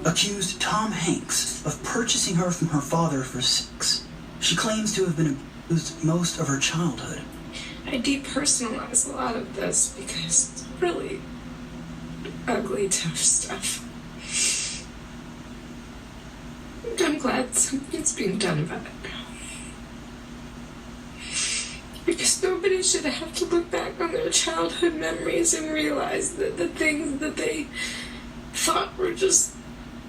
accused Tom Hanks of purchasing her from her father for sex. She claims to have been abused most of her childhood. I depersonalize a lot of this because it's really ugly, tough stuff. I'm glad something's being done about it now. Because nobody should have to look back on their childhood memories and realize that the things that they thought were just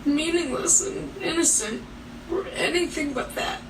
meaningless and innocent were anything but that.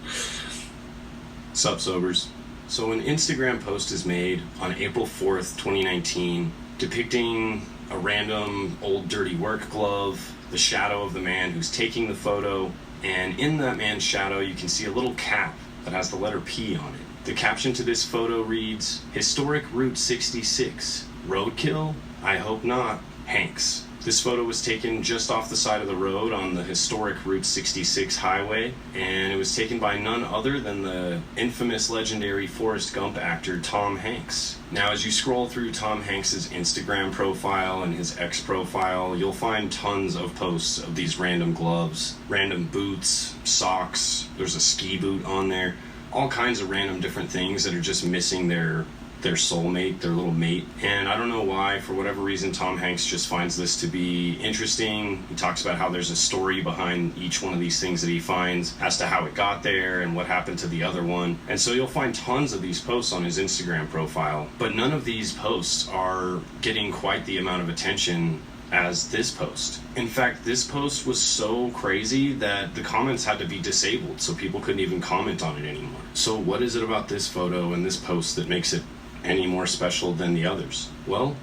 Sup, sobers? So an Instagram post is made on April 4th, 2019, depicting a random old dirty work glove, the shadow of the man who's taking the photo, and in that man's shadow you can see a little cap that has the letter P on it. The caption to this photo reads, "Historic Route 66. Roadkill? I hope not. Hanks." This photo was taken just off the side of the road on the historic Route 66 highway, and it was taken by none other than the infamous legendary Forrest Gump actor Tom Hanks. Now, as you scroll through Tom Hanks' Instagram profile and his X profile, you'll find tons of posts of these random gloves, random boots, socks, there's a ski boot on there, all kinds of random different things that are just missing their soulmate, their little mate. And I don't know why, for whatever reason, Tom Hanks just finds this to be interesting. He talks about how there's a story behind each one of these things that he finds as to how it got there and what happened to the other one. And so you'll find tons of these posts on his Instagram profile, but none of these posts are getting quite the amount of attention as this post. In fact, this post was so crazy that the comments had to be disabled, so people couldn't even comment on it anymore. So what is it about this photo and this post that makes it any more special than the others? Well,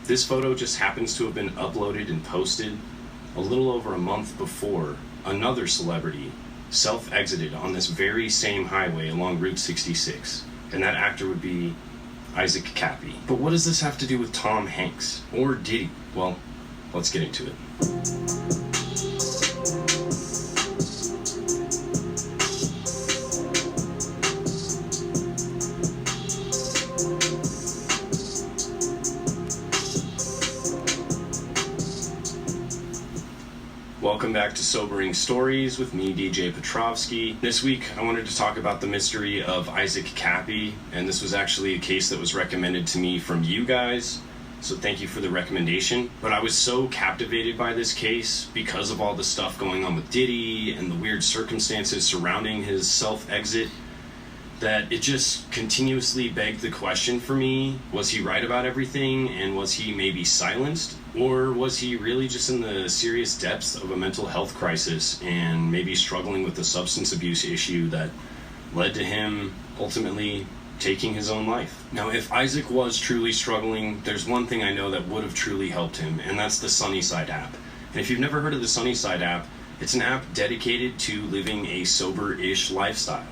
this photo just happens to have been uploaded and posted a little over a month before another celebrity self-exited on this very same highway along Route 66, and that actor would be Isaac Cappy. But what does this have to do with Tom Hanks? Or did he? Well, let's get into it. Welcome back to Sobering Stories with me, DJ Petrovsky. This week, I wanted to talk about the mystery of Isaac Cappy, and this was actually a case that was recommended to me from you guys, so thank you for the recommendation. But I was so captivated by this case because of all the stuff going on with Diddy and the weird circumstances surrounding his self-exit that it just continuously begged the question for me, was he right about everything, and was he maybe silenced? Or was he really just in the serious depths of a mental health crisis and maybe struggling with the substance abuse issue that led to him ultimately taking his own life? Now, if Isaac was truly struggling, there's one thing I know that would have truly helped him, and that's the Sunnyside app. And if you've never heard of the Sunnyside app, it's an app dedicated to living a sober-ish lifestyle.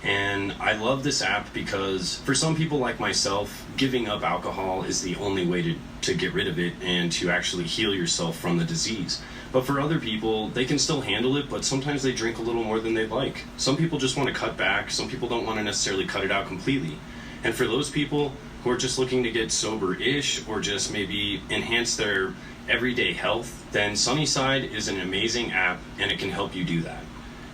And I love this app because for some people like myself, giving up alcohol is the only way to get rid of it and to actually heal yourself from the disease. But for other people, they can still handle it, but sometimes they drink a little more than they'd like. Some people just want to cut back. Some people don't want to necessarily cut it out completely. And for those people who are just looking to get sober-ish or just maybe enhance their everyday health, then Sunnyside is an amazing app and it can help you do that.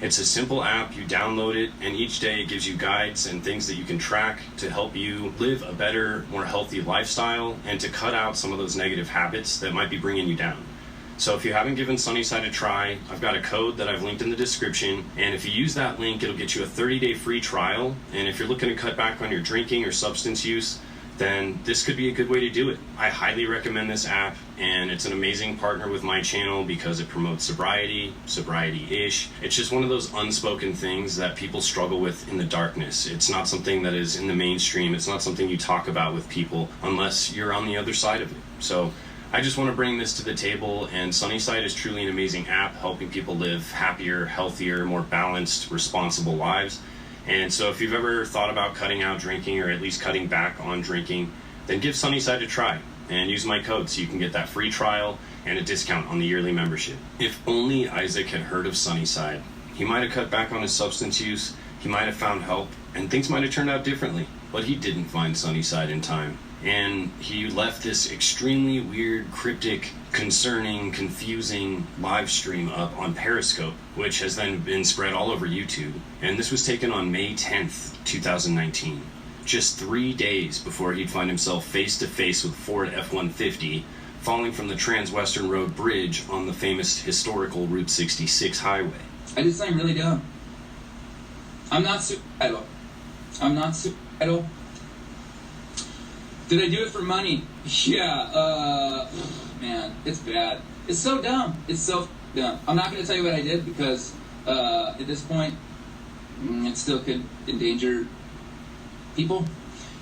It's a simple app, you download it, and each day it gives you guides and things that you can track to help you live a better, more healthy lifestyle and to cut out some of those negative habits that might be bringing you down. So if you haven't given Sunnyside a try, I've got a code that I've linked in the description, and if you use that link, it'll get you a 30-day free trial, and if you're looking to cut back on your drinking or substance use, then this could be a good way to do it. I highly recommend this app, and it's an amazing partner with my channel because it promotes sobriety, sobriety-ish. It's just one of those unspoken things that people struggle with in the darkness. It's not something that is in the mainstream. It's not something you talk about with people unless you're on the other side of it. So I just want to bring this to the table, and Sunnyside is truly an amazing app helping people live happier, healthier, more balanced, responsible lives. And so if you've ever thought about cutting out drinking or at least cutting back on drinking, then give Sunnyside a try and use my code so you can get that free trial and a discount on the yearly membership. If only Isaac had heard of Sunnyside, he might have cut back on his substance use, he might have found help, and things might have turned out differently. But he didn't find Sunnyside in time. and he left this extremely weird, cryptic, concerning, confusing live stream up on Periscope, which has then been spread all over YouTube. And this was taken on May 10th, 2019, just 3 days before he'd find himself face to face with Ford F-150 falling from the Trans-Western Road Bridge on the famous historical Route 66 highway. I did something really dumb. I'm not suicidal. Did I do it for money? Yeah, man, it's bad. It's so dumb. It's so dumb. I'm not going to tell you what I did because at this point, it still could endanger people,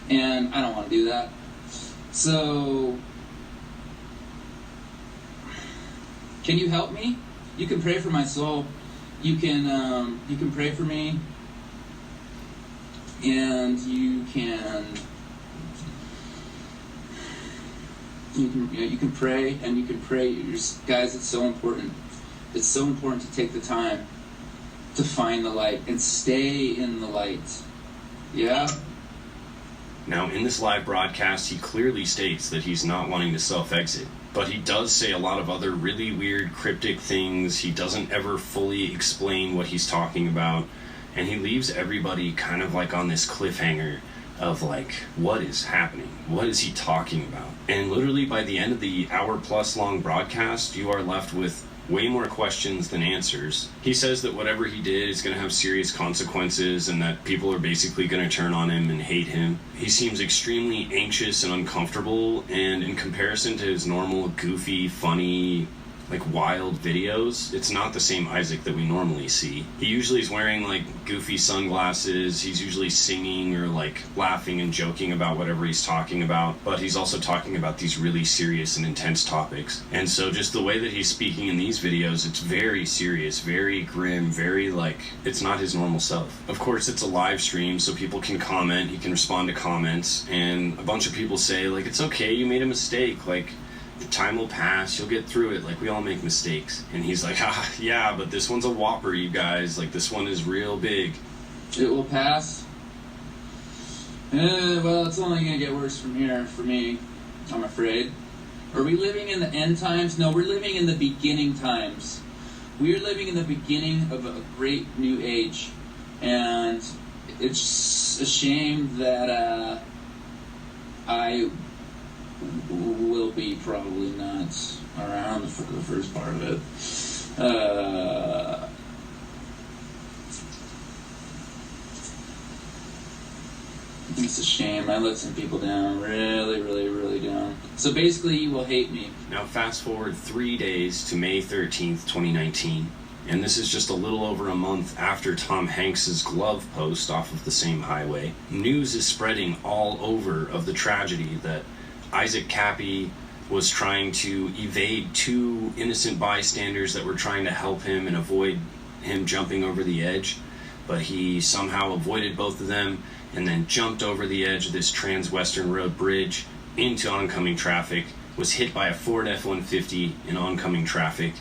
and I don't want to do that. So, can you help me? You can pray for my soul. You can pray for me, and you can pray, and you can pray. Guys, it's so important. It's so important to take the time to find the light and stay in the light. Yeah? Now, in this live broadcast, he clearly states that he's not wanting to self-exit, but he does say a lot of other really weird, cryptic things. He doesn't ever fully explain what he's talking about, and he leaves everybody kind of like on this cliffhanger of like, what is happening? What is he talking about? And literally by the end of the hour-plus long broadcast, you are left with way more questions than answers. He says that whatever he did is going to have serious consequences and that people are basically going to turn on him and hate him. He seems extremely anxious and uncomfortable, and in comparison to his normal goofy, funny, like wild videos, it's not the same Isaac that we normally see. He usually is wearing like goofy sunglasses, he's usually singing or like laughing and joking about whatever he's talking about, but he's also talking about these really serious and intense topics. And so just the way that he's speaking in these videos, it's very serious, very grim, very like, it's not his normal self. Of course, it's a live stream, so people can comment, he can respond to comments, and a bunch of people say like, it's okay, you made a mistake, like, time will pass, you'll get through it, like we all make mistakes. And he's like, yeah, but this one's a whopper, you guys, like this one is real big. It will pass. Well, it's only gonna get worse from here for me, I'm afraid. Are we living in the end times? No, we're living in the beginning times. We are living in the beginning of a great new age, and it's a shame that I will be probably not around for the first part of it. It's a shame. I let some people down. Really, really, really down. So basically, you will hate me. Now fast forward 3 days to May 13th, 2019. And this is just a little over a month after Tom Hanks's glove post off of the same highway. News is spreading all over of the tragedy that Isaac Cappy was trying to evade two innocent bystanders that were trying to help him and avoid him jumping over the edge, but he somehow avoided both of them and then jumped over the edge of this Trans-Western Road Bridge into oncoming traffic, was hit by a Ford F-150 in oncoming traffic,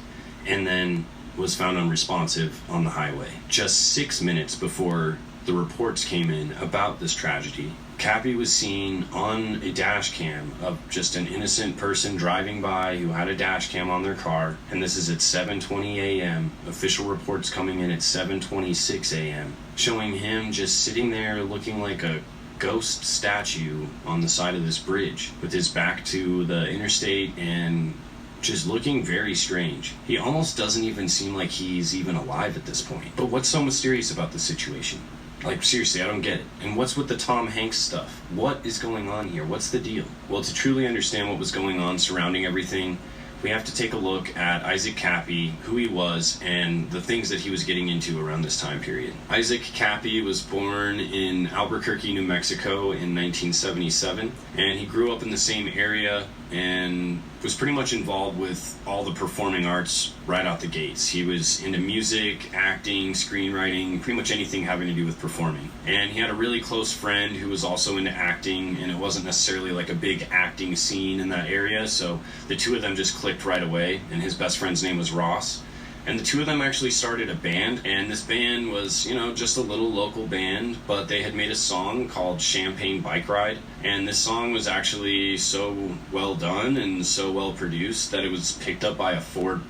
and then was found unresponsive on the highway. Just 6 minutes before the reports came in about this tragedy, Cappy was seen on a dash cam of just an innocent person driving by who had a dash cam on their car, and this is at 7:20 a.m. Official reports coming in at 7:26 a.m. showing him just sitting there looking like a ghost statue on the side of this bridge with his back to the interstate and just looking very strange. He almost doesn't even seem like he's even alive at this point. But what's so mysterious about this situation? Like, seriously, I don't get it. And what's with the Tom Hanks stuff? What is going on here? What's the deal? Well, to truly understand what was going on surrounding everything, we have to take a look at Isaac Cappy, who he was, and the things that he was getting into around this time period. Isaac Cappy was born in Albuquerque, New Mexico in 1977, and he grew up in the same area and was pretty much involved with all the performing arts right out the gates. He was into music, acting, screenwriting, pretty much anything having to do with performing. And he had a really close friend who was also into acting, and it wasn't necessarily like a big acting scene in that area, so the two of them just clicked right away, and his best friend's name was Ross. And the two of them actually started a band, and this band was, just a little local band, but they had made a song called Champagne Bike Ride, and this song was actually so well done and so well produced that it was picked up by the Ford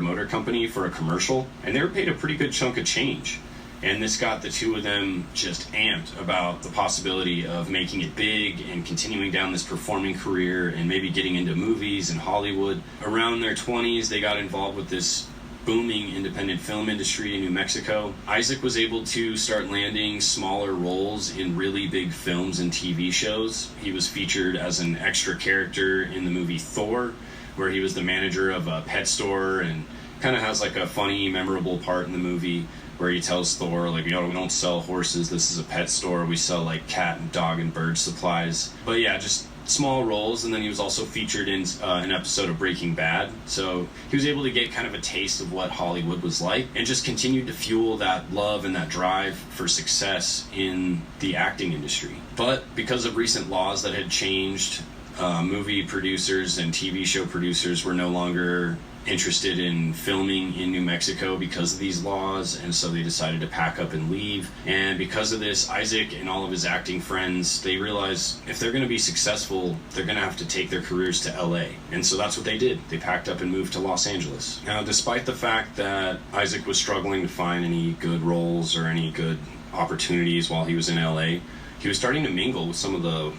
Motor Company for a commercial, and they were paid a pretty good chunk of change. And this got the two of them just amped about the possibility of making it big and continuing down this performing career and maybe getting into movies and Hollywood. Around their 20s, they got involved with this booming independent film industry in New Mexico. Isaac was able to start landing smaller roles in really big films and TV shows. He was featured as an extra character in the movie Thor, where he was the manager of a pet store and kind of has like a funny, memorable part in the movie where he tells Thor, like, we don't sell horses, this is a pet store, we sell like cat and dog and bird supplies. But yeah, just small roles. And then he was also featured in an episode of Breaking Bad, so he was able to get kind of a taste of what Hollywood was like and just continued to fuel that love and that drive for success in the acting industry. But because of recent laws that had changed, movie producers and TV show producers were no longer interested in filming in New Mexico because of these laws, and so they decided to pack up and leave. And because of this, Isaac and all of his acting friends, they realized if they're going to be successful, they're going to have to take their careers to LA. And so that's what they did. They packed up and moved to Los Angeles. Now, despite the fact that Isaac was struggling to find any good roles or any good opportunities while he was in LA, he was starting to mingle with some of the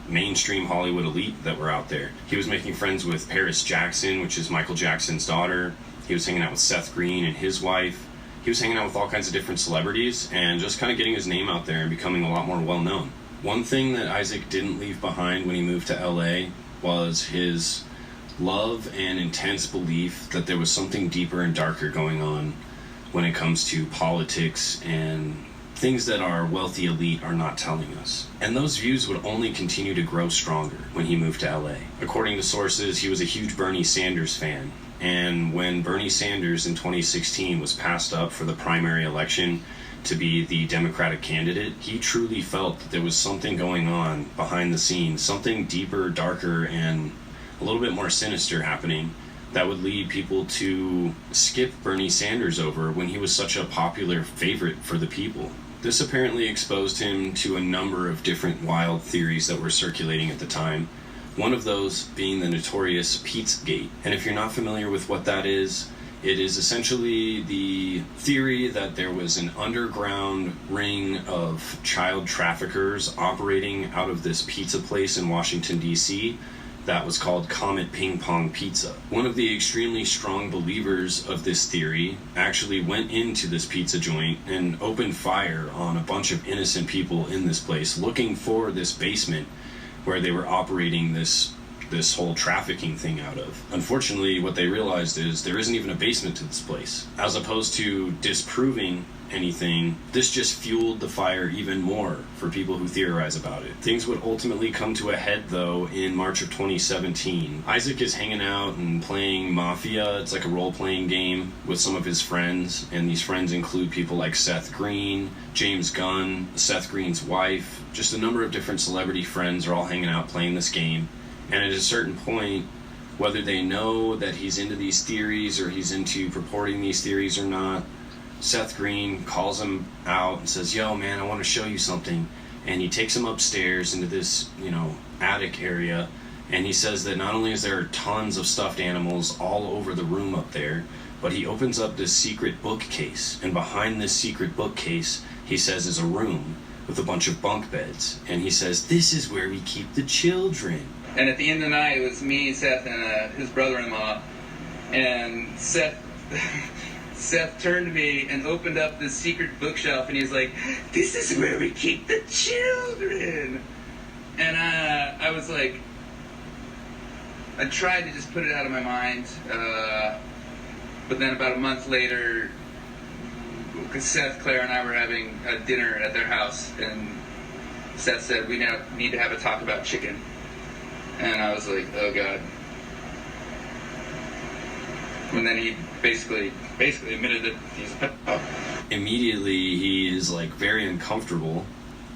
mainstream Hollywood elite that were out there. He was making friends with Paris Jackson, which is Michael Jackson's daughter. He was hanging out with Seth Green and his wife. He was hanging out with all kinds of different celebrities and just kind of getting his name out there and becoming a lot more well-known. One thing that Isaac didn't leave behind when he moved to LA was his love and intense belief that there was something deeper and darker going on when it comes to politics and things that our wealthy elite are not telling us. And those views would only continue to grow stronger when he moved to LA. According to sources, he was a huge Bernie Sanders fan. And when Bernie Sanders in 2016 was passed up for the primary election to be the Democratic candidate, he truly felt that there was something going on behind the scenes, something deeper, darker, and a little bit more sinister happening that would lead people to skip Bernie Sanders over when he was such a popular favorite for the people. This apparently exposed him to a number of different wild theories that were circulating at the time, one of those being the notorious Pizzagate. And if you're not familiar with what that is, it is essentially the theory that there was an underground ring of child traffickers operating out of this pizza place in Washington, D.C., that was called Comet Ping Pong Pizza. One of the extremely strong believers of this theory actually went into this pizza joint and opened fire on a bunch of innocent people in this place, looking for this basement where they were operating this whole trafficking thing out of. Unfortunately, what they realized is there isn't even a basement to this place. As opposed to disproving anything, this just fueled the fire even more for people who theorize about it. Things would ultimately come to a head, though, in March of 2017. Isaac is hanging out and playing Mafia. It's like a role-playing game with some of his friends, and these friends include people like Seth Green, James Gunn, Seth Green's wife. Just a number of different celebrity friends are all hanging out playing this game. And at a certain point, whether they know that he's into these theories or he's into purporting these theories or not, Seth Green calls him out and says, "Yo, man, I want to show you something." And he takes him upstairs into this, attic area. And he says that not only is there tons of stuffed animals all over the room up there, but he opens up this secret bookcase. And behind this secret bookcase, he says, is a room with a bunch of bunk beds. And he says, "This is where we keep the children." And at the end of the night, it was me, Seth, and his brother-in-law. And Seth turned to me and opened up this secret bookshelf, and he's like, "This is where we keep the children." And I was like, I tried to just put it out of my mind. But then about a month later, because Seth, Claire, and I were having a dinner at their house, and Seth said, "We now need to have a talk about chicken." And I was like, oh God. And then he basically admitted that he's a pedophile. Immediately, he is very uncomfortable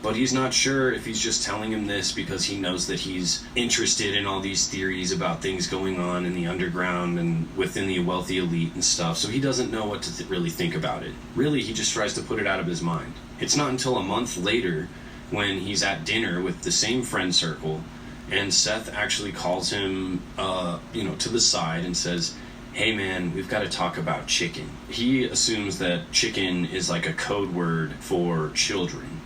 But he's not sure if he's just telling him this because he knows that he's interested in all these theories about things going on in the underground and within the wealthy elite and stuff, so he doesn't know what to really think about it. Really, he just tries to put it out of his mind. It's not until a month later, when he's at dinner with the same friend circle, and Seth actually calls him, to the side and says, "Hey man, we've got to talk about chicken." He assumes that chicken is like a code word for children.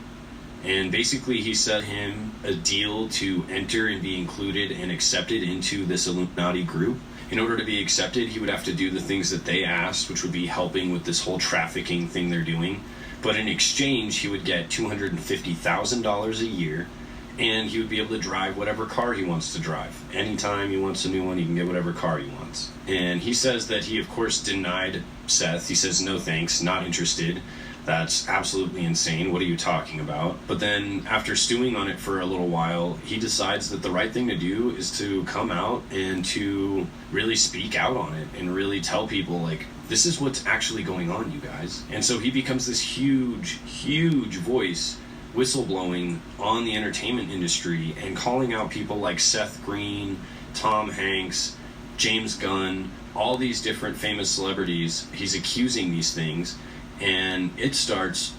And basically he set him a deal to enter and be included and accepted into this Illuminati group. In order to be accepted, he would have to do the things that they asked, which would be helping with this whole trafficking thing they're doing. But in exchange, he would get $250,000 a year, and he would be able to drive whatever car he wants to drive. Anytime he wants a new one, he can get whatever car he wants. And he says that he, of course, denied Seth. He says, "No thanks, not interested. That's absolutely insane. What are you talking about?" But then, after stewing on it for a little while, he decides that the right thing to do is to come out and to really speak out on it and really tell people, like, this is what's actually going on, you guys. And so he becomes this huge, huge voice, whistleblowing on the entertainment industry and calling out people like Seth Green, Tom Hanks, James Gunn, all these different famous celebrities. He's accusing these things, and it starts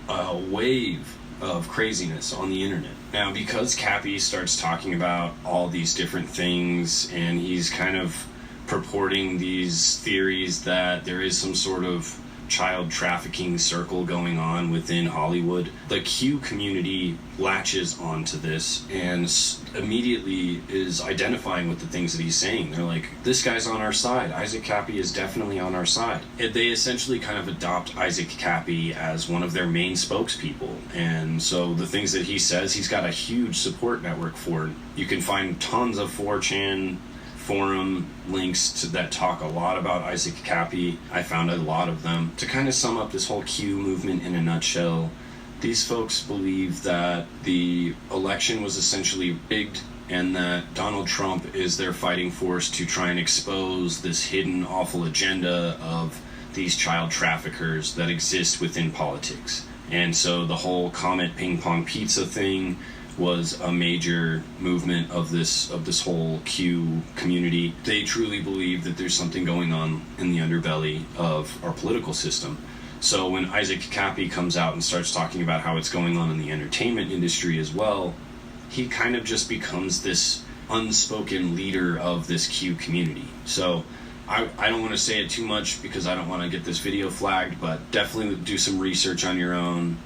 a wave of craziness on the internet. Now, because Cappy starts talking about all these different things, and he's kind of purporting these theories that there is some sort of child trafficking circle going on within Hollywood, the Q community latches onto this and immediately is identifying with the things that he's saying. They're like, this guy's on our side. Isaac Cappy is definitely on our side. And they essentially kind of adopt Isaac Cappy as one of their main spokespeople. And so the things that he says, he's got a huge support network for. You can find tons of 4chan forum links that talk a lot about Isaac Cappy. I found a lot of them. To kind of sum up this whole Q movement in a nutshell, these folks believe that the election was essentially rigged and that Donald Trump is their fighting force to try and expose this hidden awful agenda of these child traffickers that exist within politics. And so the whole Comet Ping Pong Pizza thing was a major movement of this whole Q community. They truly believe that there's something going on in the underbelly of our political system. So when Isaac Cappy comes out and starts talking about how it's going on in the entertainment industry as well, he kind of just becomes this unspoken leader of this Q community. So I don't want to say it too much because I don't want to get this video flagged, but definitely do some research on your own.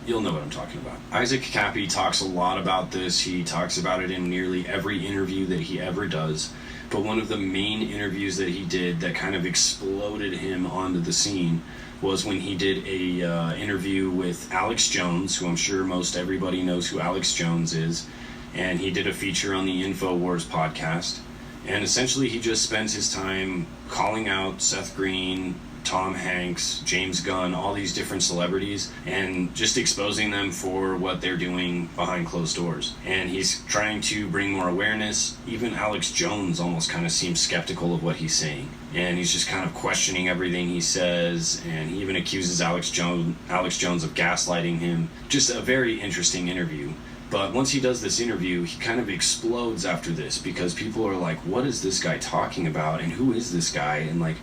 You'll know what I'm talking about. Isaac Cappy talks a lot about this. He talks about it in nearly every interview that he ever does. But one of the main interviews that he did that kind of exploded him onto the scene was when he did a interview with Alex Jones, who I'm sure most everybody knows who Alex Jones is. And he did a feature on the InfoWars podcast. And essentially he just spends his time calling out Seth Green, Tom Hanks, James Gunn, all these different celebrities, and just exposing them for what they're doing behind closed doors. And he's trying to bring more awareness. Even Alex Jones almost kind of seems skeptical of what he's saying. And he's just kind of questioning everything he says, and he even accuses Alex Jones of gaslighting him. Just a very interesting interview. But once he does this interview, he kind of explodes after this because people are like, what is this guy talking about? And who is this guy? And like,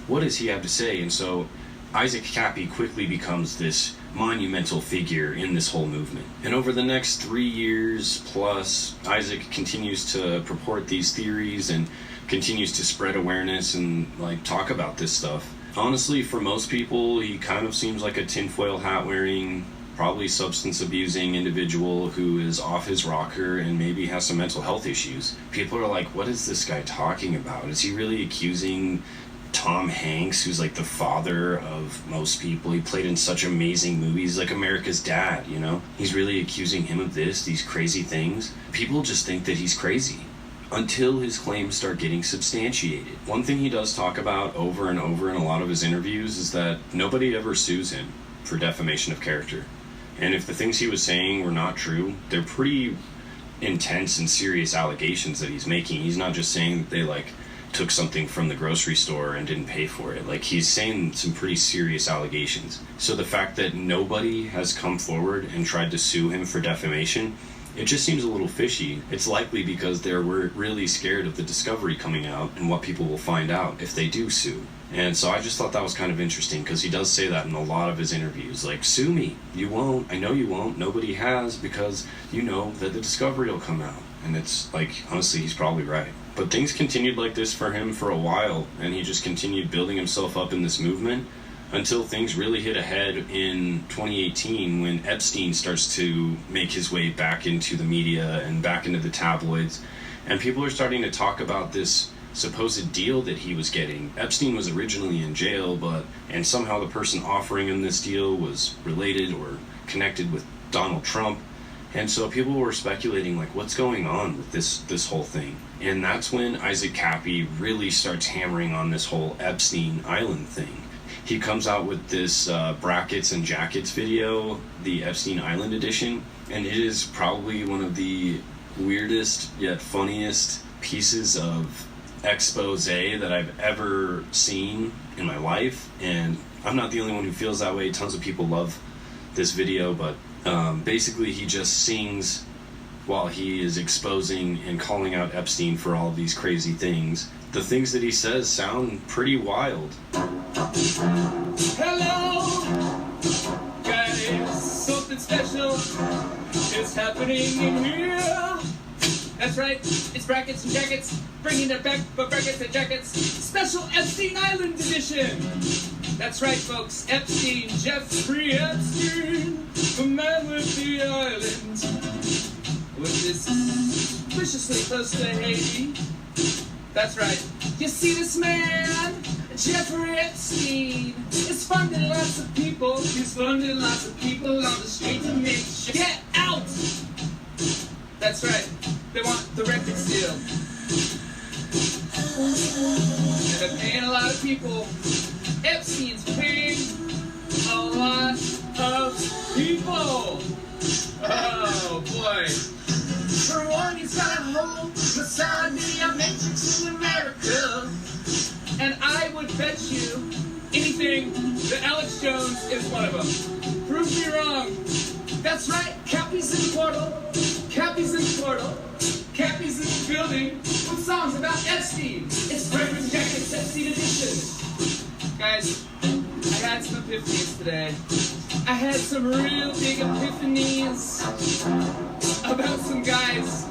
what does he have to say? And so Isaac Cappy quickly becomes this monumental figure in this whole movement. And over the next 3 years plus, Isaac continues to purport these theories and continues to spread awareness and like talk about this stuff. Honestly, for most people, he kind of seems like a tinfoil hat wearing, probably substance abusing individual who is off his rocker and maybe has some mental health issues. People are like, what is this guy talking about? Is he really accusing Tom Hanks, who's like the father of most people? He played in such amazing movies, like America's Dad, you know? He's really accusing him of these crazy things. People just think that he's crazy until his claims start getting substantiated. One thing he does talk about over and over in a lot of his interviews is that nobody ever sues him for defamation of character. And if the things he was saying were not true, they're pretty intense and serious allegations that he's making. He's not just saying that they like took something from the grocery store and didn't pay for it. Like, he's saying some pretty serious allegations. So the fact that nobody has come forward and tried to sue him for defamation, it just seems a little fishy. It's likely because they're really scared of the discovery coming out and what people will find out if they do sue. And so I just thought that was kind of interesting, because he does say that in a lot of his interviews. Like, sue me. You won't. I know you won't. Nobody has, because you know that the discovery will come out. And it's like, honestly, he's probably right. But things continued like this for him for a while, and he just continued building himself up in this movement until things really hit a head in 2018, when Epstein starts to make his way back into the media and back into the tabloids. And people are starting to talk about this supposed deal that he was getting. Epstein was originally in jail, and somehow the person offering him this deal was related or connected with Donald Trump. And so people were speculating, like, what's going on with this whole thing? And that's when Isaac Cappy really starts hammering on this whole Epstein Island thing. He comes out with this Brackets and Jackets video, the Epstein Island edition, and it is probably one of the weirdest yet funniest pieces of expose that I've ever seen in my life. And I'm not the only one who feels that way. Tons of people love this video, but basically he just sings while he is exposing and calling out Epstein for all of these crazy things. The things that he says sound pretty wild. Hello, guys, something special is happening in here. That's right, it's Brackets and Jackets, bringing it back for Brackets and Jackets, special Epstein Island edition. That's right, folks, Epstein, Jeffrey Epstein, the man with the island, with this viciously close to Haiti. That's right, you see this man, Jeffrey Epstein, is funding lots of people. He's funding lots of people on the street to make sure. Get out! That's right, they want the record deal. And they're paying a lot of people. Epstein's paying a lot of people. Oh boy. For one, he's got a whole misogyny matrix in America. And I would bet you anything that Alex Jones is one of them. Prove me wrong. That's right, Cappy's in the portal. Cappy's in the portal. Cappy's in the building with songs about Epstein. It's Brackets Jackets Epstein edition. Guys, I had some epiphanies today. I had some real big epiphanies about some guys.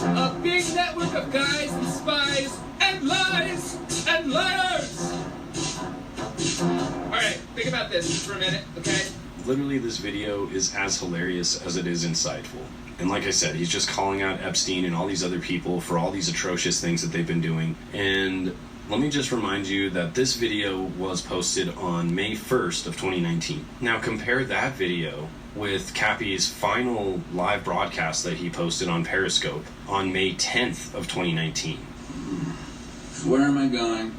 A big network of guys and spies and lies and liars. Alright, think about this for a minute, okay? Literally, this video is as hilarious as it is insightful. And like I said, he's just calling out Epstein and all these other people for all these atrocious things that they've been doing. And let me just remind you that this video was posted on May 1st of 2019. Now compare that video with Cappy's final live broadcast that he posted on Periscope on May 10th of 2019. Where am I going?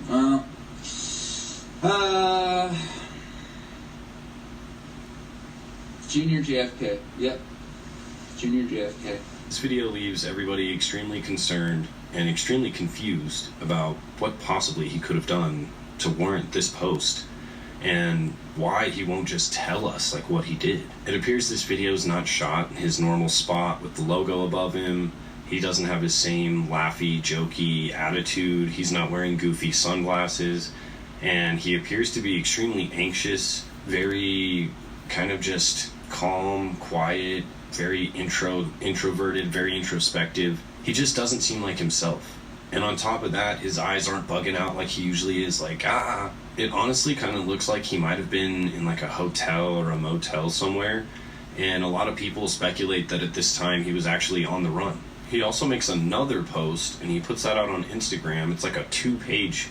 Junior JFK. Yep. Junior JFK. This video leaves everybody extremely concerned and extremely confused about what possibly he could have done to warrant this post, and why he won't just tell us like what he did. It appears this video is not shot in his normal spot with the logo above him. He doesn't have his same laughy, jokey attitude. He's not wearing goofy sunglasses, and he appears to be extremely anxious, very kind of just calm, quiet, very introverted, very introspective. He just doesn't seem like himself. And on top of that, his eyes aren't bugging out like he usually is, like, It honestly kind of looks like he might have been in like a hotel or a motel somewhere, and a lot of people speculate that at this time he was actually on the run. He also makes another post, and he puts that out on Instagram. It's like a 2-page,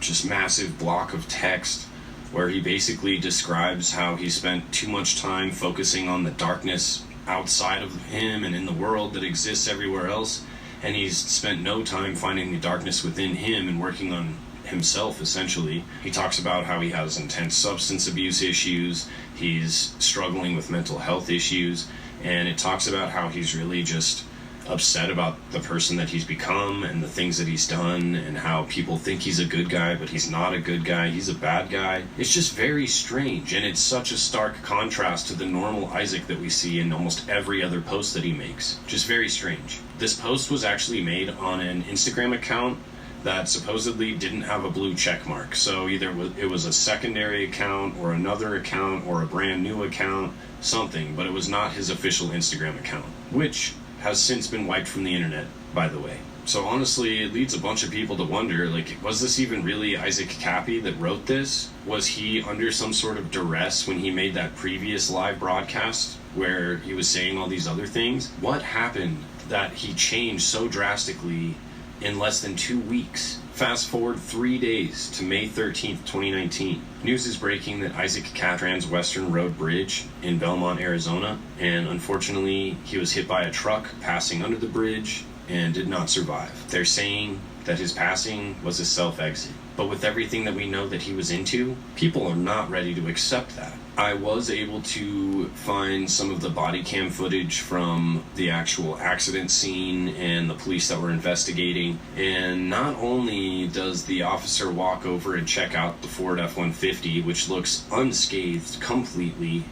just massive block of text, where he basically describes how he spent too much time focusing on the darkness outside of him and in the world that exists everywhere else, and he's spent no time finding the darkness within him and working on himself, essentially. He talks about how he has intense substance abuse issues, he's struggling with mental health issues, and it talks about how he's really just upset about the person that he's become and the things that he's done and how people think he's a good guy, but he's not a good guy, he's a bad guy. It's just very strange, and it's such a stark contrast to the normal Isaac that we see in almost every other post that he makes. Just very strange. This post was actually made on an Instagram account that supposedly didn't have a blue check mark. So either it was a secondary account or another account or a brand new account, something, but it was not his official Instagram account, which has since been wiped from the internet, by the way. So honestly, it leads a bunch of people to wonder, like, was this even really Isaac Cappy that wrote this? Was he under some sort of duress when he made that previous live broadcast where he was saying all these other things? What happened that he changed so drastically in less than 2 weeks? Fast forward 3 days to May 13th, 2019. News is breaking that Isaac Cappy Trans-Western Road Bridge in Belmont, Arizona, and unfortunately he was hit by a truck passing under the bridge and did not survive. They're saying that his passing was a self-exit. But with everything that we know that he was into, people are not ready to accept that. I was able to find some of the body cam footage from the actual accident scene and the police that were investigating. And not only does the officer walk over and check out the Ford F-150, which looks unscathed completely,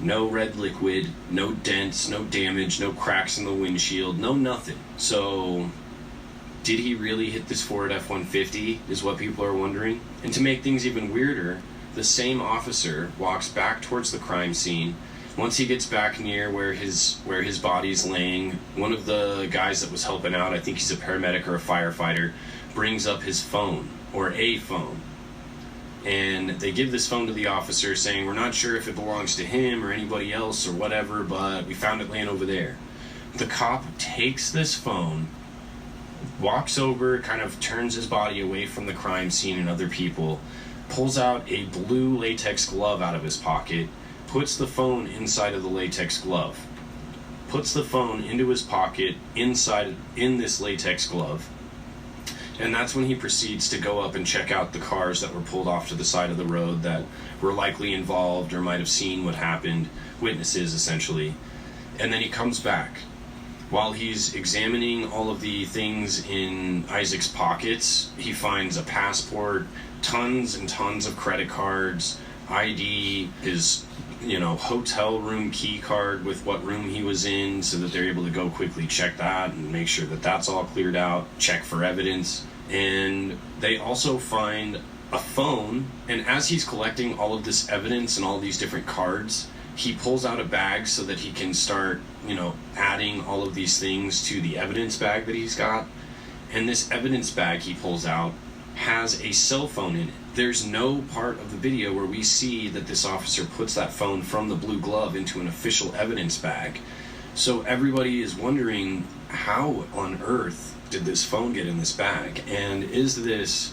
no red liquid, no dents, no damage, no cracks in the windshield, no nothing. So, did he really hit this Ford F-150, is what people are wondering. And to make things even weirder, the same officer walks back towards the crime scene. Once he gets back near where his body's laying, one of the guys that was helping out, I think he's a paramedic or a firefighter, brings up his phone, or a phone. And they give this phone to the officer saying, we're not sure if it belongs to him or anybody else or whatever, but we found it laying over there. The cop takes this phone, walks over, kind of turns his body away from the crime scene and other people, pulls out a blue latex glove out of his pocket, puts the phone inside of the latex glove, puts the phone into his pocket in this latex glove, and that's when he proceeds to go up and check out the cars that were pulled off to the side of the road that were likely involved or might have seen what happened, witnesses essentially. And then he comes back. While he's examining all of the things in Isaac's pockets, he finds a passport, tons and tons of credit cards, ID, his, hotel room key card with what room he was in, so that they're able to go quickly check that and make sure that that's all cleared out, check for evidence. And they also find a phone, and as he's collecting all of this evidence and all these different cards, he pulls out a bag so that he can start, adding all of these things to the evidence bag that he's got. And this evidence bag he pulls out has a cell phone in it. There's no part of the video where we see that this officer puts that phone from the blue glove into an official evidence bag. So everybody is wondering, how on earth did this phone get in this bag? And is this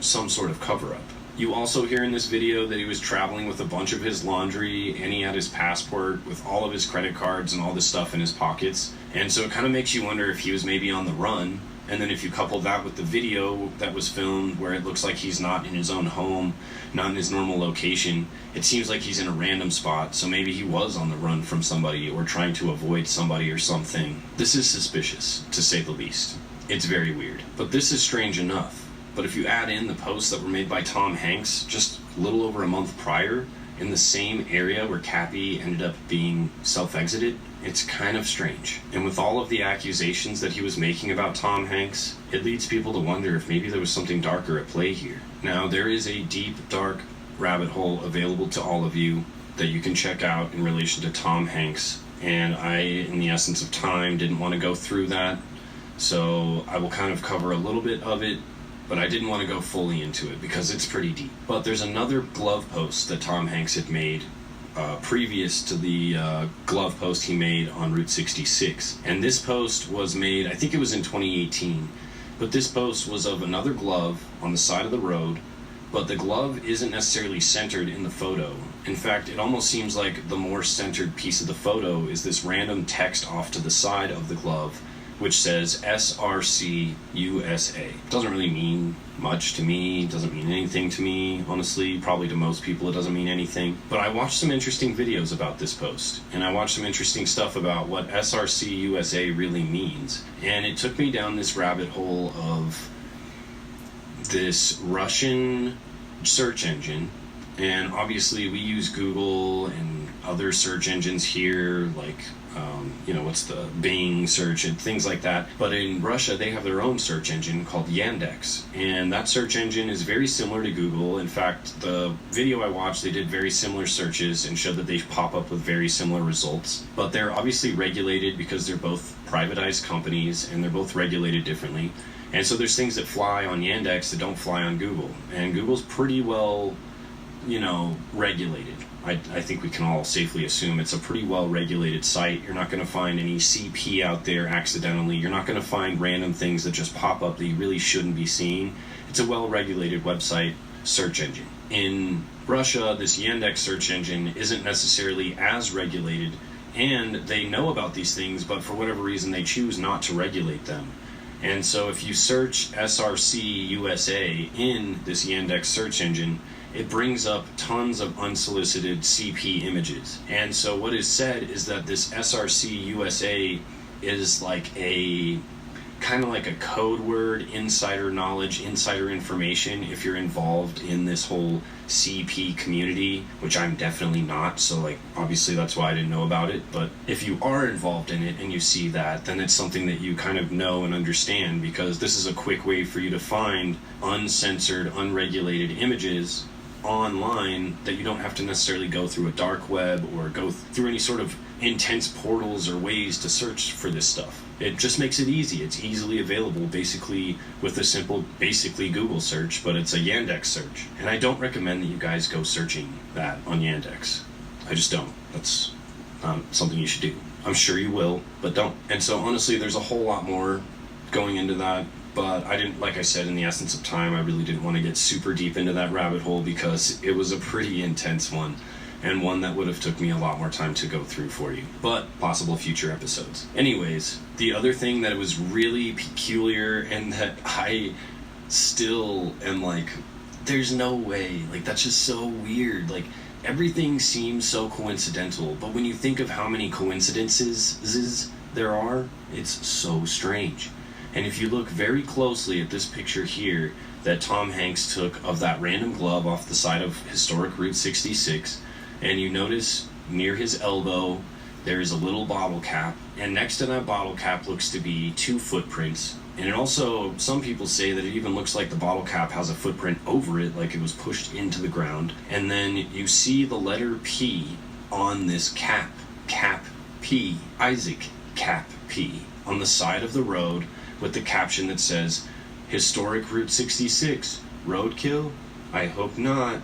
some sort of cover-up? You also hear in this video that he was traveling with a bunch of his laundry, and he had his passport with all of his credit cards and all this stuff in his pockets. And so it kind of makes you wonder if he was maybe on the run. And then if you couple that with the video that was filmed where it looks like he's not in his own home, not in his normal location, it seems like he's in a random spot. So maybe he was on the run from somebody or trying to avoid somebody or something. This is suspicious, to say the least. It's very weird. But this is strange enough. But if you add in the posts that were made by Tom Hanks just a little over a month prior in the same area where Cappy ended up being self-exited, it's kind of strange. And with all of the accusations that he was making about Tom Hanks, it leads people to wonder if maybe there was something darker at play here. Now, there is a deep, dark rabbit hole available to all of you that you can check out in relation to Tom Hanks. And I, in the essence of time, didn't want to go through that. So I will kind of cover a little bit of it, but I didn't want to go fully into it because it's pretty deep. But there's another glove post that Tom Hanks had made previous to the glove post he made on Route 66. And this post was made, I think it was in 2018, but this post was of another glove on the side of the road, but the glove isn't necessarily centered in the photo. In fact, it almost seems like the more centered piece of the photo is this random text off to the side of the glove which says SRC USA. Doesn't really mean much to me, doesn't mean anything to me, honestly. Probably to most people it doesn't mean anything. But I watched some interesting videos about this post, and I watched some interesting stuff about what SRC USA really means. And it took me down this rabbit hole of this Russian search engine. And obviously we use Google and other search engines here, like what's the Bing search and things like that. But in Russia, they have their own search engine called Yandex. And that search engine is very similar to Google. In fact, the video I watched, they did very similar searches and showed that they pop up with very similar results. But they're obviously regulated because they're both privatized companies and they're both regulated differently. And so there's things that fly on Yandex that don't fly on Google. And Google's pretty well, regulated. I think we can all safely assume it's a pretty well-regulated site. You're not going to find any CP out there accidentally. You're not going to find random things that just pop up that you really shouldn't be seeing. It's a well-regulated website search engine. In Russia, this Yandex search engine isn't necessarily as regulated, and they know about these things, but for whatever reason they choose not to regulate them. And so if you search SRC USA in this Yandex search engine, it brings up tons of unsolicited CP images. And so what is said is that this SRC USA is like a kind of like a code word, insider knowledge, insider information if you're involved in this whole CP community, which I'm definitely not, so obviously that's why I didn't know about it. But if you are involved in it and you see that, then it's something that you kind of know and understand, because this is a quick way for you to find uncensored, unregulated images online that you don't have to necessarily go through a dark web or go through any sort of intense portals or ways to search for this stuff. It just makes it easy. It's easily available basically with a simple Google search, but it's a Yandex search. And I don't recommend that you guys go searching that on Yandex. I just don't. That's not something you should do. I'm sure you will, but don't. And so honestly, there's a whole lot more going into that. But I didn't, like I said, in the essence of time, I really didn't want to get super deep into that rabbit hole because it was a pretty intense one, and one that would have took me a lot more time to go through for you. But possible future episodes. Anyways, the other thing that was really peculiar and that I still am there's no way, that's just so weird. Everything seems so coincidental, but when you think of how many coincidences there are, it's so strange. And if you look very closely at this picture here that Tom Hanks took of that random glove off the side of historic Route 66, and you notice near his elbow there is a little bottle cap, and next to that bottle cap looks to be 2 footprints. And it also, some people say that it even looks like the bottle cap has a footprint over it, like it was pushed into the ground. And then you see the letter P on this cap P, Isaac Cap P, on the side of the road, with the caption that says, "Historic Route 66, roadkill? I hope not."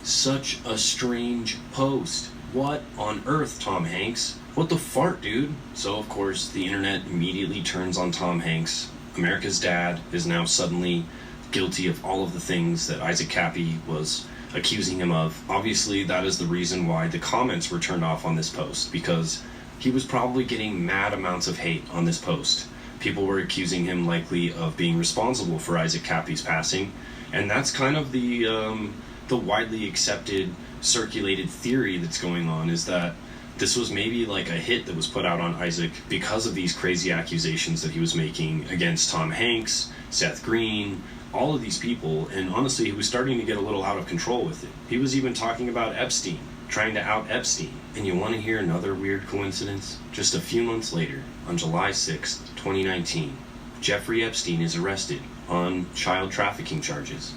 Such a strange post. What on earth, Tom Hanks? What the fart, dude? So, of course, the internet immediately turns on Tom Hanks. America's dad is now suddenly guilty of all of the things that Isaac Cappy was accusing him of. Obviously, that is the reason why the comments were turned off on this post, because he was probably getting mad amounts of hate on this post. People were accusing him likely of being responsible for Isaac Cappy's passing, and that's kind of the widely accepted, circulated theory that's going on, is that this was maybe a hit that was put out on Isaac because of these crazy accusations that he was making against Tom Hanks, Seth Green, all of these people, and honestly, he was starting to get a little out of control with it. He was even talking about Epstein, trying to out Epstein. And you want to hear another weird coincidence? Just a few months later, on July 6th, 2019, Jeffrey Epstein is arrested on child trafficking charges.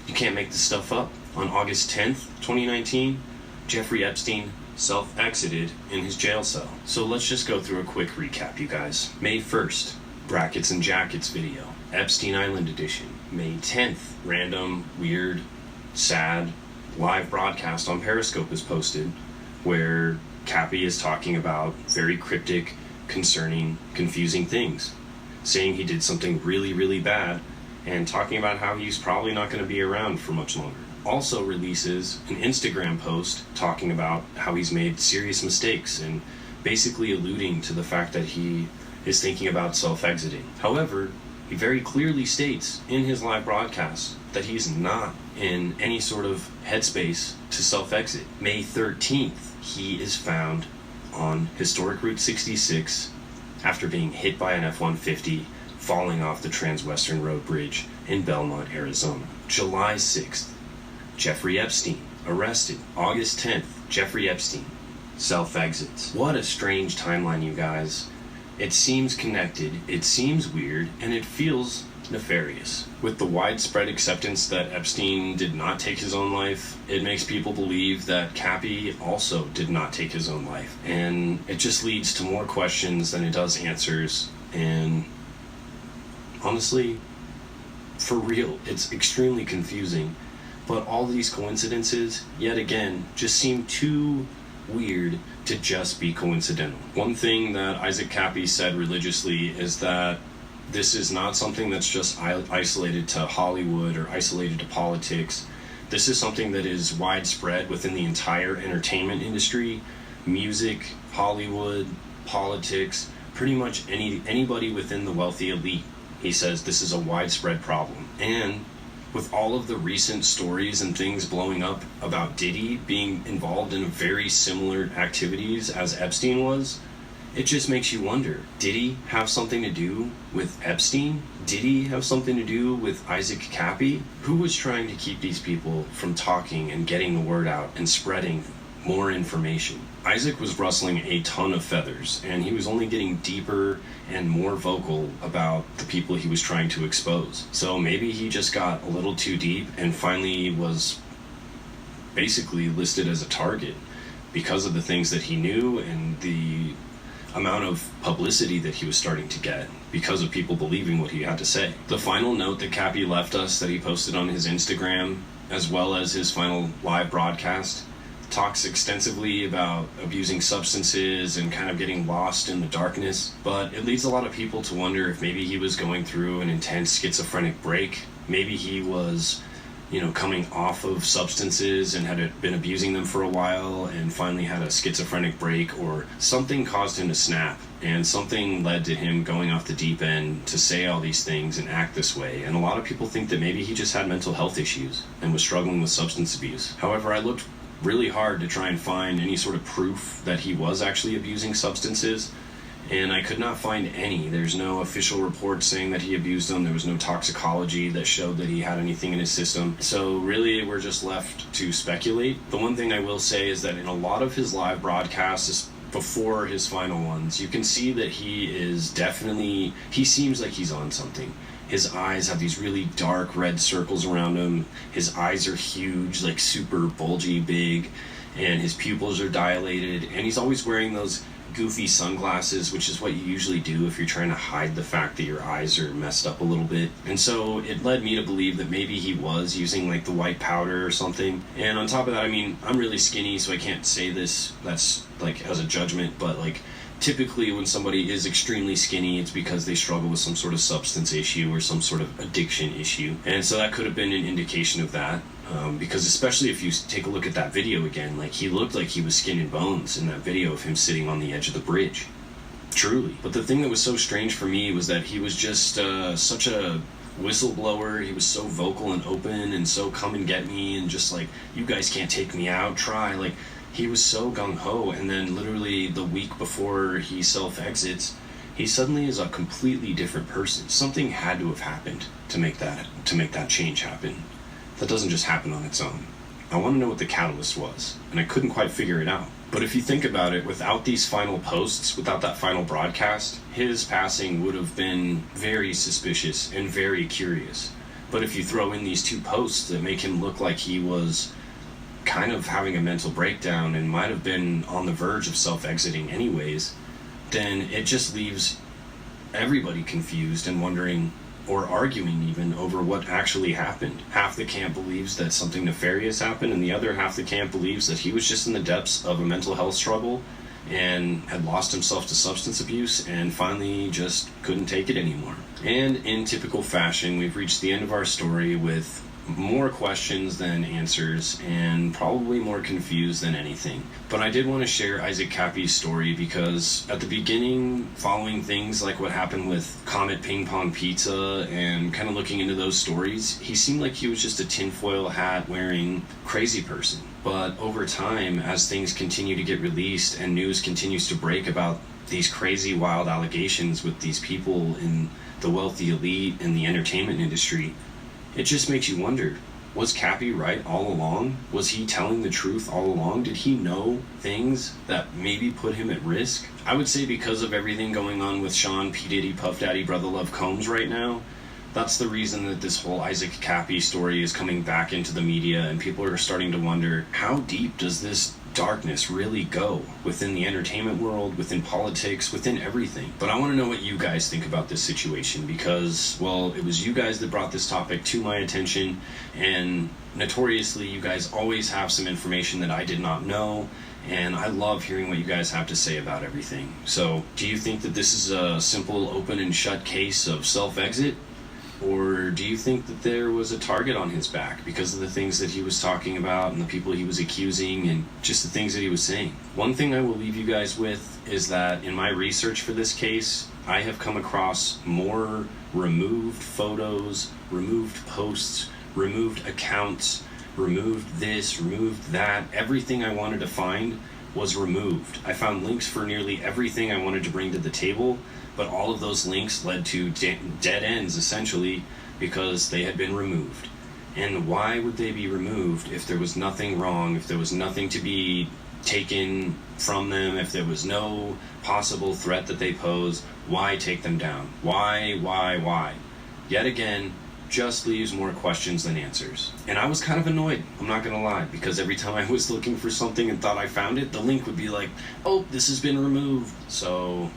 You can't make this stuff up. On August 10th, 2019, Jeffrey Epstein self-exited in his jail cell. So let's just go through a quick recap, you guys. May 1st, Brackets and Jackets video, Epstein Island edition. May 10th, random, weird, sad, live broadcast on Periscope is posted where Cappy is talking about very cryptic, concerning, confusing things, saying he did something really, really bad, and talking about how he's probably not going to be around for much longer. Also releases an Instagram post talking about how he's made serious mistakes and basically alluding to the fact that he is thinking about self-exiting. However, he very clearly states in his live broadcast that he's not in any sort of headspace to self-exit. May 13th, he is found on historic Route 66 after being hit by an F-150 falling off the Transwestern Road Bridge in Belmont, Arizona. July 6th, Jeffrey Epstein arrested. August 10th, Jeffrey Epstein self-exits. What a strange timeline, you guys. It seems connected, it seems weird, and it feels nefarious. With the widespread acceptance that Epstein did not take his own life, it makes people believe that Cappy also did not take his own life. And it just leads to more questions than it does answers. And honestly, for real, it's extremely confusing. But all these coincidences, yet again, just seem too weird to just be coincidental. One thing that Isaac Cappy said religiously is that this is not something that's just isolated to Hollywood or isolated to politics. This is something that is widespread within the entire entertainment industry, music, Hollywood, politics, pretty much anybody within the wealthy elite. He says this is a widespread problem. And with all of the recent stories and things blowing up about Diddy being involved in very similar activities as Epstein was, it just makes you wonder, did he have something to do with Epstein? Did he have something to do with Isaac Cappy? Who was trying to keep these people from talking and getting the word out and spreading more information? Isaac was rustling a ton of feathers, and he was only getting deeper and more vocal about the people he was trying to expose. So maybe he just got a little too deep and finally was basically listed as a target because of the things that he knew and the amount of publicity that he was starting to get because of people believing what he had to say. The final note that Cappy left us that he posted on his Instagram, as well as his final live broadcast, talks extensively about abusing substances and kind of getting lost in the darkness, but it leads a lot of people to wonder if maybe he was going through an intense schizophrenic break. Maybe he was, coming off of substances and had been abusing them for a while and finally had a schizophrenic break, or something caused him to snap and something led to him going off the deep end to say all these things and act this way. And a lot of people think that maybe he just had mental health issues and was struggling with substance abuse. However, I looked really hard to try and find any sort of proof that he was actually abusing substances, and I could not find any. There's no official report saying that he abused them. There was no toxicology that showed that he had anything in his system. So really, we're just left to speculate. The one thing I will say is that in a lot of his live broadcasts before his final ones, you can see that he seems like he's on something. His eyes have these really dark red circles around him. His eyes are huge, like super bulgy big, and his pupils are dilated, and he's always wearing those goofy sunglasses, which is what you usually do if you're trying to hide the fact that your eyes are messed up a little bit. And so it led me to believe that maybe he was using like the white powder or something. And on top of that, I'm really skinny, so I can't say this that's like as a judgment, but like typically when somebody is extremely skinny, it's because they struggle with some sort of substance issue or some sort of addiction issue. And so that could have been an indication of that. Because especially if you take a look at that video again, like he looked like he was skin and bones in that video of him sitting on the edge of the bridge. Truly. But the thing that was so strange for me was that he was just such a whistleblower. He was so vocal and open and so come and get me and just like, you guys can't take me out, try. Like, he was so gung-ho, and then literally the week before he self-exits, he suddenly is a completely different person. Something had to have happened to make that change happen. That doesn't just happen on its own. I want to know what the catalyst was, and I couldn't quite figure it out. But if you think about it, without these final posts, without that final broadcast, his passing would have been very suspicious and very curious. But if you throw in these two posts that make him look like he was kind of having a mental breakdown and might have been on the verge of self-exiting anyways, then it just leaves everybody confused and wondering, or arguing even, over what actually happened. Half the camp believes that something nefarious happened, and the other half the camp believes that he was just in the depths of a mental health struggle and had lost himself to substance abuse and finally just couldn't take it anymore. And in typical fashion, we've reached the end of our story with more questions than answers, and probably more confused than anything. But I did want to share Isaac Cappy's story because at the beginning, following things like what happened with Comet Ping Pong Pizza and kind of looking into those stories, he seemed like he was just a tinfoil hat wearing crazy person. But over time, as things continue to get released and news continues to break about these crazy wild allegations with these people in the wealthy elite in the entertainment industry, it just makes you wonder, was Cappy right all along? Was he telling the truth all along? Did he know things that maybe put him at risk? I would say because of everything going on with Sean, P. Diddy, Puff Daddy, Brother Love Combs right now, that's the reason that this whole Isaac Cappy story is coming back into the media, and people are starting to wonder, how deep does this darkness really go within the entertainment world, within politics, within everything? But I want to know what you guys think about this situation because, well, it was you guys that brought this topic to my attention, and notoriously you guys always have some information that I did not know, and I love hearing what you guys have to say about everything. So, do you think that this is a simple open and shut case of self-exit? Or do you think that there was a target on his back because of the things that he was talking about and the people he was accusing and just the things that he was saying? One thing I will leave you guys with is that in my research for this case, I have come across more removed photos, removed posts, removed accounts, removed this, removed that. Everything I wanted to find was removed. I found links for nearly everything I wanted to bring to the table, but all of those links led to dead ends, essentially, because they had been removed. And why would they be removed if there was nothing wrong, if there was nothing to be taken from them, if there was no possible threat that they pose? Why take them down? Why? Yet again, just leaves more questions than answers. And I was kind of annoyed, I'm not gonna lie, because every time I was looking for something and thought I found it, the link would be like, oh, this has been removed. So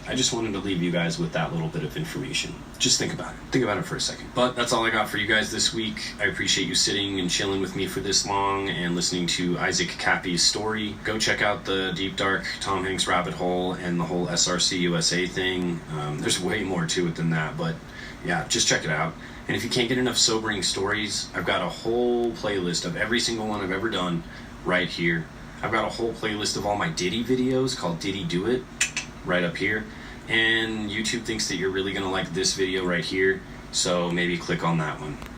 I just wanted to leave you guys with that little bit of information. Just think about it. Think about it for a second. But that's all I got for you guys this week. I appreciate you sitting and chilling with me for this long and listening to Isaac Cappy's story. Go check out the Deep Dark Tom Hanks rabbit hole and the whole SRC USA thing. There's way more to it than that, but yeah, just check it out. And if you can't get enough sobering stories, I've got a whole playlist of every single one I've ever done right here. I've got a whole playlist of all my Diddy videos called Diddy Do It right up here. And YouTube thinks that you're really going to like this video right here, so maybe click on that one.